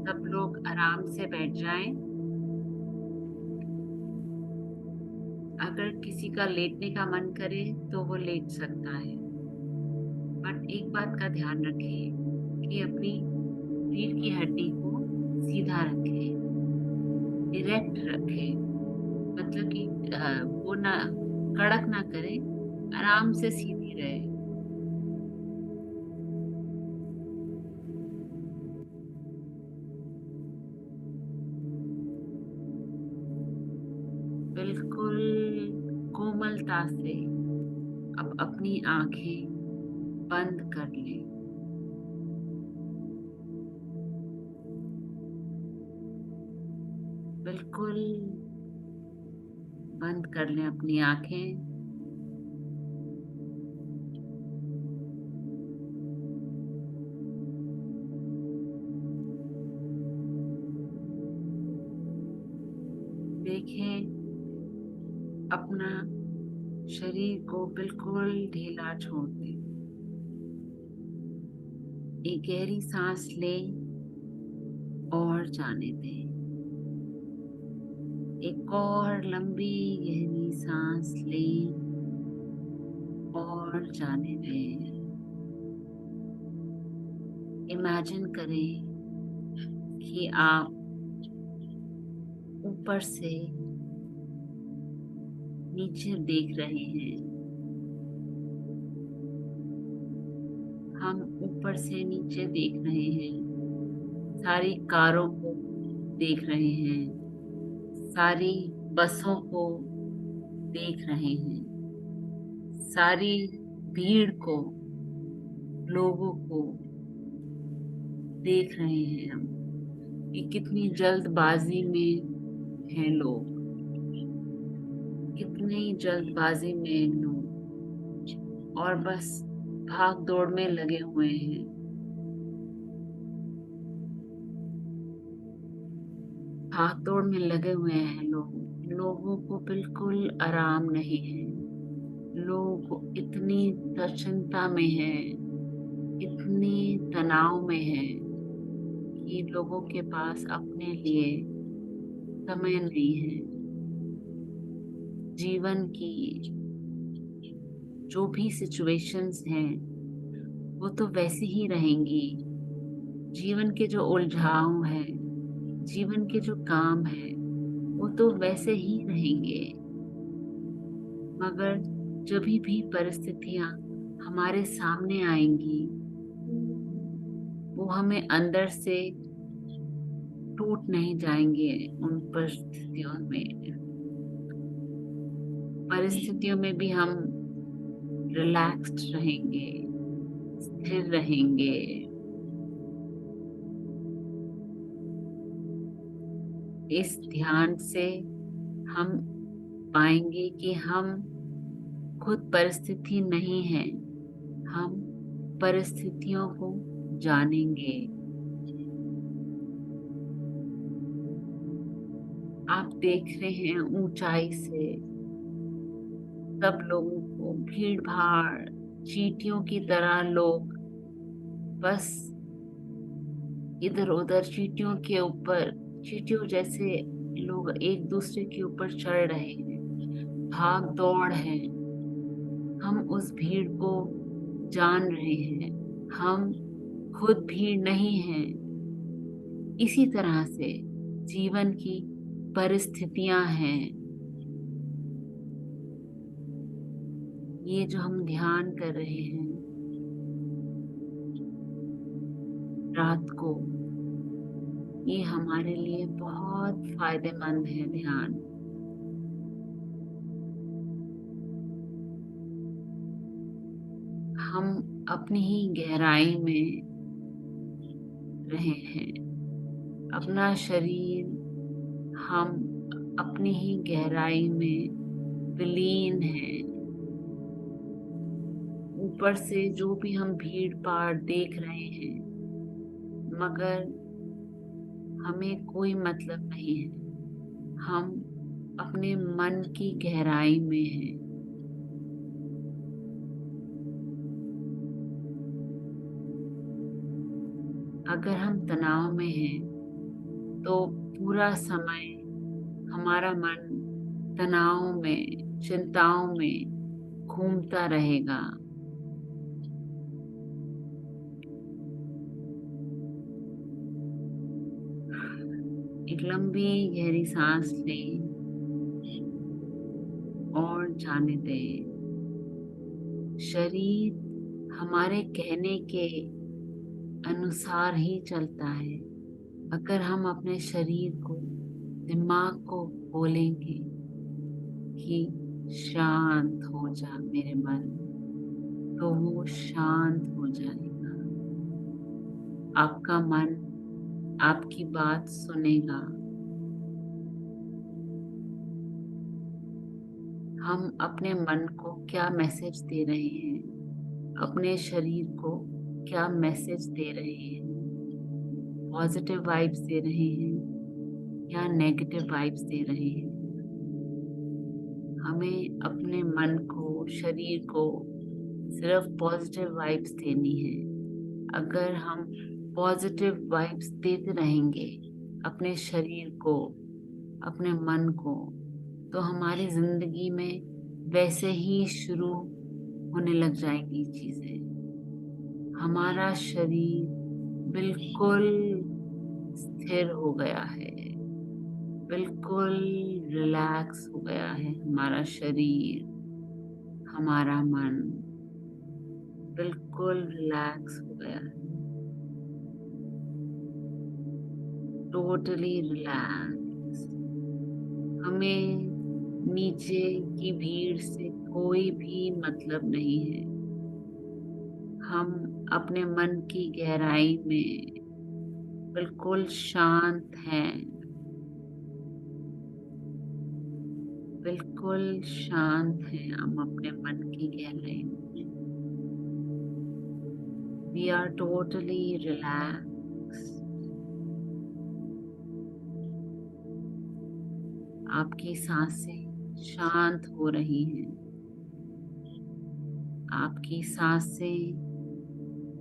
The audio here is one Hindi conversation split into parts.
सब लोग आराम से बैठ जाएं। अगर किसी का लेटने का मन करे तो वो लेट सकता है, बट एक बात का ध्यान रखें कि अपनी रीढ़ की हड्डी को सीधा रखें, इरेक्ट रखें। मतलब कि वो ना कड़क ना करे, आराम से सीधी रहे। बिल्कुल कोमलता से अब अपनी आंखें बंद कर लें। बिल्कुल बंद कर लें अपनी आंखें। देखें अपना शरीर को बिल्कुल ढीला छोड़ दें। एक गहरी सांस लें और जाने दें। एक और लंबी गहरी सांस लें और जाने दें। इमेजिन करें कि आप ऊपर से नीचे देख रहे हैं। हम ऊपर से नीचे देख रहे हैं, सारी कारों को देख रहे हैं, सारी बसों को देख रहे हैं, सारी भीड़ को, लोगों को देख रहे हैं हम कि कितनी जल्दबाजी में हैं लोग, कितनी जल्दबाजी में लोग और बस भाग दौड़ में लगे हुए हैं। भाग दौड़ में लगे हुए हैं लोग। लोगों को बिल्कुल आराम नहीं है। लोग इतनी चिंता में हैं, इतनी तनाव में हैं कि लोगों के पास अपने लिए समय नहीं है। जीवन की जो भी सिचुएशंस हैं वो तो वैसे ही रहेंगी। जीवन के जो उलझाव हैं, जीवन के जो काम हैं वो तो वैसे ही रहेंगे। मगर जब भी परिस्थितियां हमारे सामने आएंगी वो हमें अंदर से टूट नहीं जाएंगे। उन परिस्थितियों में भी हम रिलैक्स्ड रहेंगे, स्थिर रहेंगे। इस ध्यान से हम पाएंगे कि हम खुद परिस्थिति नहीं है, हम परिस्थितियों को जानेंगे। आप देख रहे हैं ऊंचाई से सब लोगों को, भीड़ भाड़, चींटियों की तरह लोग बस इधर उधर चींटियों के ऊपर, चींटियों जैसे लोग एक दूसरे के ऊपर चढ़ रहे हैं, भाग दौड़ है। हम उस भीड़ को जान रहे हैं, हम खुद भीड़ नहीं हैं। इसी तरह से जीवन की परिस्थितियां हैं। ये जो हम ध्यान कर रहे हैं रात को, ये हमारे लिए बहुत फायदेमंद है ध्यान। हम अपनी ही गहराई में रहे हैं, अपना शरीर हम अपनी ही गहराई में विलीन है। ऊपर से जो भी हम भीड़ भाड़ देख रहे हैं मगर हमें कोई मतलब नहीं है। हम अपने मन की गहराई में हैं। अगर हम तनाव में हैं तो पूरा समय हमारा मन तनाव में, चिंताओं में घूमता रहेगा। एक लंबी गहरी सांस लें और जाने दें। शरीर हमारे कहने के अनुसार ही चलता है। अगर हम अपने शरीर को, दिमाग को बोलेंगे कि शांत हो जा मेरे मन, तो वो शांत हो जाएगा। आपका मन आपकी बात सुनेगा। हम अपने मन को क्या मैसेज दे रहे हैं, अपने शरीर को क्या मैसेज दे रहे हैं? पॉजिटिव वाइब्स दे रहे हैं या नेगेटिव वाइब्स दे रहे हैं? हमें अपने मन को, शरीर को सिर्फ पॉजिटिव वाइब्स देनी है। अगर हम पॉजिटिव वाइब्स देते रहेंगे अपने शरीर को, अपने मन को, तो हमारी जिंदगी में वैसे ही शुरू होने लग जाएंगी चीजें। हमारा शरीर बिल्कुल स्थिर हो गया है, बिल्कुल रिलैक्स हो गया है। हमारा शरीर, हमारा मन बिल्कुल रिलैक्स हो गया है, टोटली रिलैक्स। हमें नीचे की भीड़ से कोई भी मतलब नहीं है। हम अपने मन की गहराई में बिल्कुल शांत हैं, बिल्कुल शांत हैं हम अपने मन की गहराई में। We are totally relax. आपकी सांसें शांत हो रही हैं। आपकी सांसें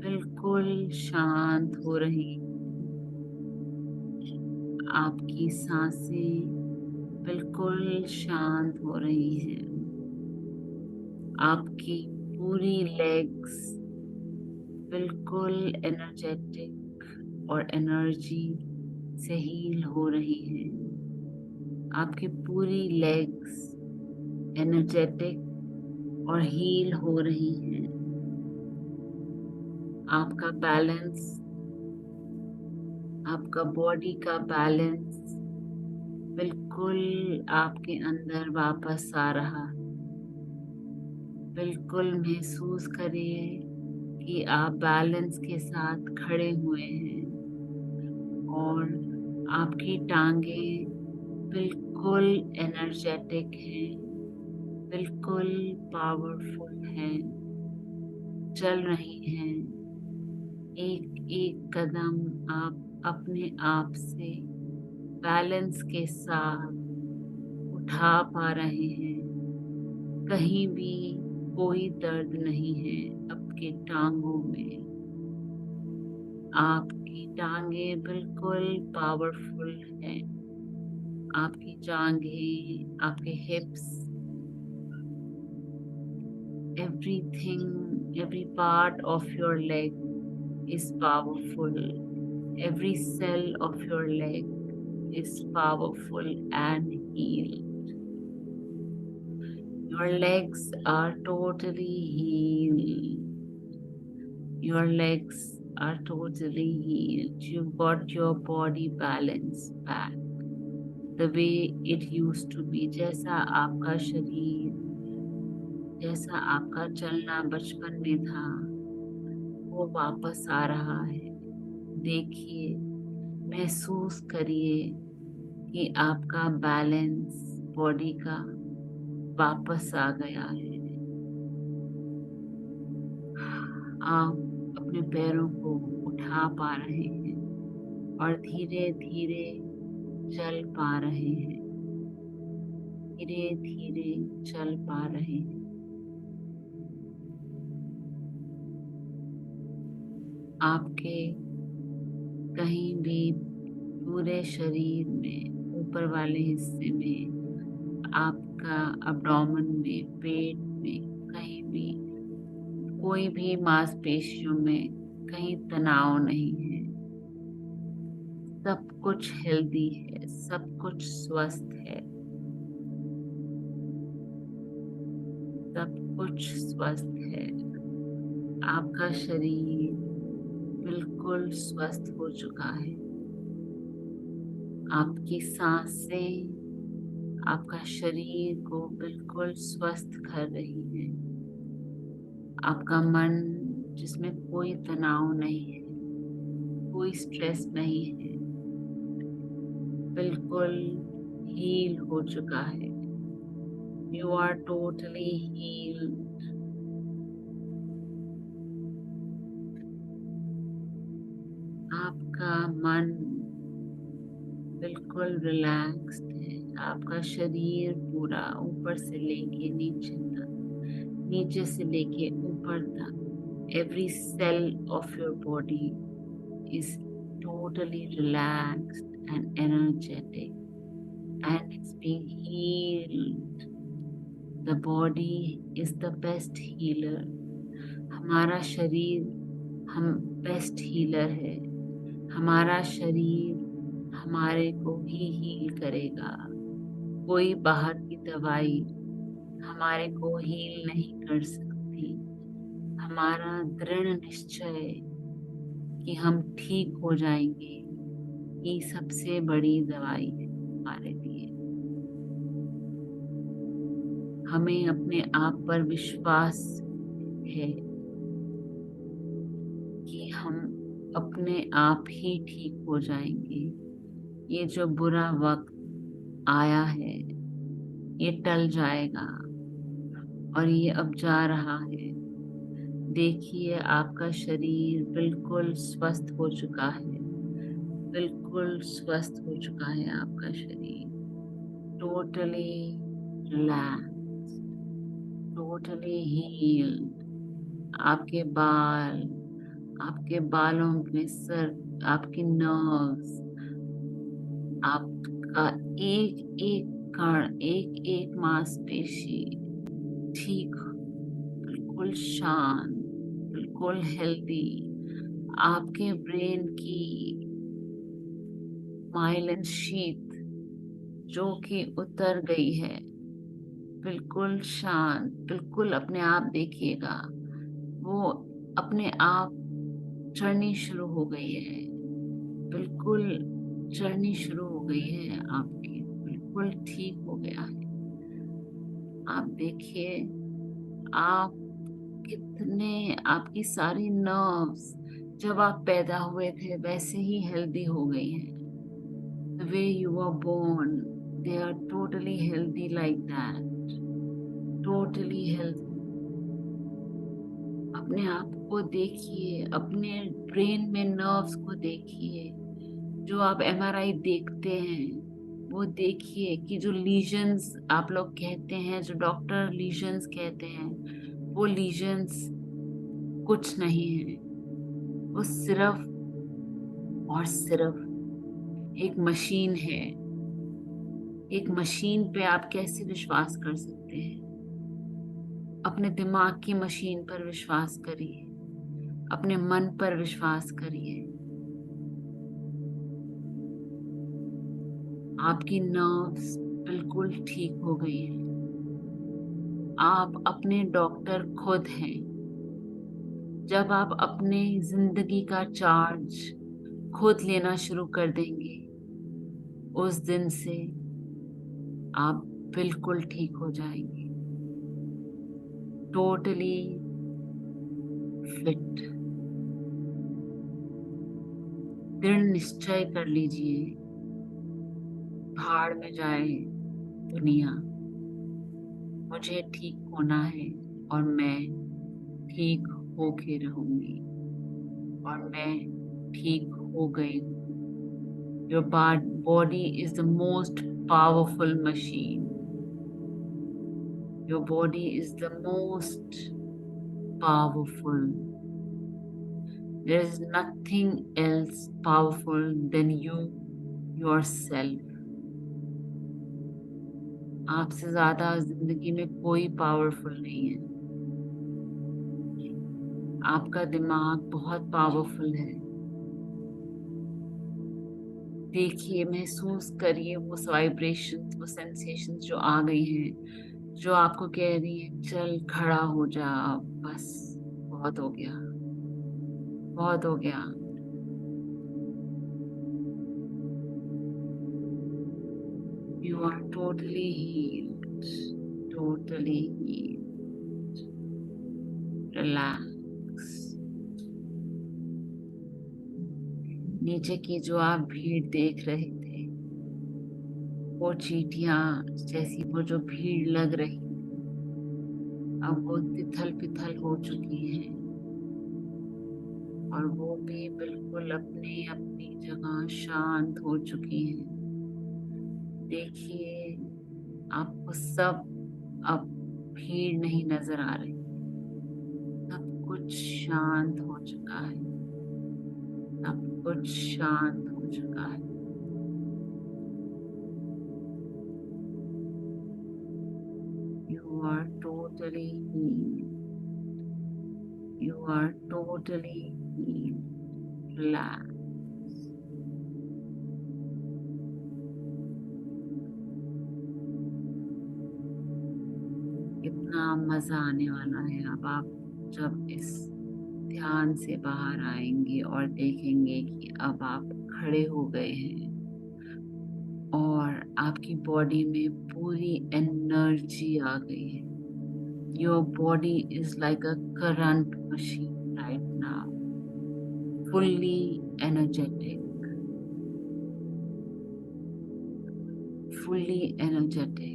बिल्कुल शांत हो रही हैं। आपकी सांसें बिल्कुल शांत हो रही हैं। आपकी पूरी लेग्स बिल्कुल एनर्जेटिक और एनर्जी से हील हो रही है। आपकी पूरी लेग्स एनर्जेटिक और हील हो रही है। आपका बैलेंस, आपका बॉडी का बैलेंस बिल्कुल आपके अंदर वापस आ रहा है। बिल्कुल महसूस करिए कि आप बैलेंस के साथ खड़े हुए हैं और आपकी टांगें बिल्कुल एनर्जेटिक हैं, बिल्कुल पावरफुल हैं, चल रही हैं। एक एक कदम आप अपने आप से बैलेंस के साथ उठा पा रहे हैं। कहीं भी कोई दर्द नहीं है आपके टांगों में। आपकी टांगें बिल्कुल पावरफुल हैं। आपकी टांगें, आपके हिप्स, everything, every part of your leg is powerful. Every cell of your leg is powerful and healed. Your legs are totally healed. Your legs are totally healed. You've got your body balance back the way it used to be. जैसा आपका शरीर, जैसा आपका चलना बचपन में था, वो वापस आ रहा है। देखिए, महसूस करिए कि आपका बैलेंस बॉडी का वापस आ गया है। आप अपने पैरों को उठा पा रहे हैं और धीरे धीरे चल पा रहे हैं। धीरे धीरे चल पा रहे हैं। आपके कहीं भी पूरे शरीर में ऊपर वाले हिस्से में, आपका अब्डोमेन में, पेट में, कहीं भी, कोई भी मांसपेशियों में कहीं तनाव नहीं है। सब कुछ हेल्दी है, सब कुछ स्वस्थ है, सब कुछ स्वस्थ है। आपका शरीर बिल्कुल स्वस्थ हो चुका है। आपकी सांसें आपका शरीर को बिल्कुल स्वस्थ कर रही है। आपका मन, जिसमें कोई तनाव नहीं है, कोई स्ट्रेस नहीं है, बिल्कुल हील हो चुका है। You are totally healed. आपका मन बिल्कुल रिलैक्स्ड है। आपका शरीर पूरा ऊपर से लेके नीचे तक, नीचे से लेके ऊपर तक, every cell of your body is totally relaxed and energetic, and it's being healed. The body is the best healer. हमारा शरीर हम बेस्ट हीलर है। हमारा शरीर हमारे को ही हील करेगा। कोई बाहर की दवाई हमारे को हील नहीं कर सकती। हमारा दृढ़ निश्चय कि हम ठीक हो जाएंगे, ये सबसे बड़ी दवाई है हमारे लिए। हमें अपने आप पर विश्वास है कि हम अपने आप ही ठीक हो जाएंगे। ये जो बुरा वक्त आया है, ये टल जाएगा और ये अब जा रहा है। देखिए, आपका शरीर बिल्कुल स्वस्थ हो चुका है। बिल्कुल स्वस्थ हो चुका है आपका शरीर। Totally relax, totally healed. आपके बालों में सर, आपकी नर्व्स, आपका एक एक कण, एक एक मांसपेशी ठीक, बिल्कुल शांत, बिल्कुल हेल्दी। आपके ब्रेन की माइलिन शीथ जो कि उतर गई है, बिल्कुल शांत, बिल्कुल अपने आप देखिएगा, वो अपने आप चढ़नी शुरू हो गई है। बिल्कुल चढ़नी शुरू हो गई है आपकी, बिल्कुल ठीक हो गया है। आप देखिए, आप कितने, आपकी सारी नर्व्स जब आप पैदा हुए थे वैसे ही हेल्दी हो गई हैं। The way you were born, they are totally healthy like that. Totally healthy. अपने आप को देखिए, अपने ब्रेन में नर्व्स को देखिए। जो आप एमआरआई देखते हैं वो देखिए कि जो लीजन्स आप लोग कहते हैं, जो डॉक्टर लीजन्स कहते हैं, वो लीजन्स कुछ नहीं है। वो सिर्फ और सिर्फ एक मशीन है। एक मशीन पे आप कैसे विश्वास कर सकते हैं? अपने दिमाग की मशीन पर विश्वास करिए, अपने मन पर विश्वास करिए। आपकी नर्व्स बिल्कुल ठीक हो गई है। आप अपने डॉक्टर खुद हैं। जब आप अपने जिंदगी का चार्ज खुद लेना शुरू कर देंगे, उस दिन से आप बिल्कुल ठीक हो जाएंगे। Totally fit. दृढ़ निश्चय कर लीजिए, भाड़ में जाए दुनिया, मुझे ठीक होना है और मैं ठीक होके रहूंगी, और मैं ठीक हो गई हूँ। Your body is the most powerful machine. Your body is the most powerful. There is nothing else powerful than you your self. आपसे ज्यादा जिंदगी में कोई पावरफुल नहीं है। आपका दिमाग बहुत पावरफुल है। देखिए, महसूस करिए वो वाइब्रेशंस, वो सेंसेशंस जो आ गई हैं, जो आपको कह रही है चल खड़ा हो जा, बस बहुत हो गया, बहुत हो गया। You are totally healed, totally healed. Relax. नीचे की जो आप भीड़ देख रहे थे, वो चींटियां जैसी वो जो भीड़ लग रही, अब वो तिथल पिथल हो चुकी हैं, और वो भी बिल्कुल अपनी अपनी जगह शांत हो चुकी हैं। देखिए, आपको सब अब भीड़ नहीं नजर आ रही, सब कुछ शांत हो चुका है, सब कुछ शांत हो चुका है। You are totally healed, you are totally healed. Relax. कितना मजा आने वाला है अब आप जब इस ध्यान से बाहर आएंगे और देखेंगे कि अब आप खड़े हो गए हैं और आपकी बॉडी में पूरी एनर्जी आ गई है। Your body is like a current machine right now, fully energetic, fully energetic.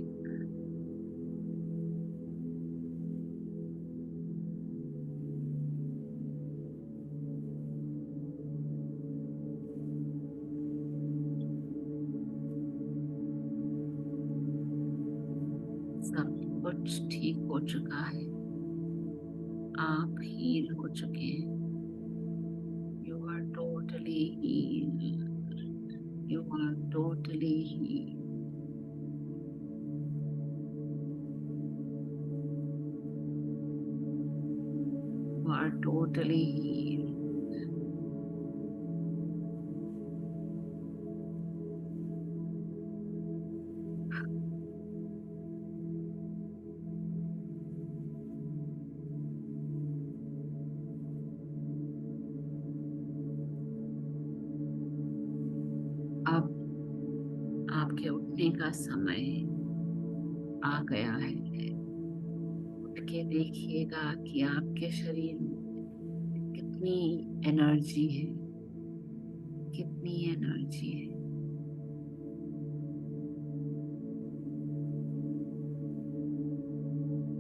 सब कुछ ठीक हो चुका है, आप हील हो चुके हैं। You are totally heal, you are totally heal. You are totally healed. अब आपके उठने का समय आ गया है। उठ के देखिएगा कि आपके शरीर में कितनी एनर्जी है, कितनी एनर्जी है।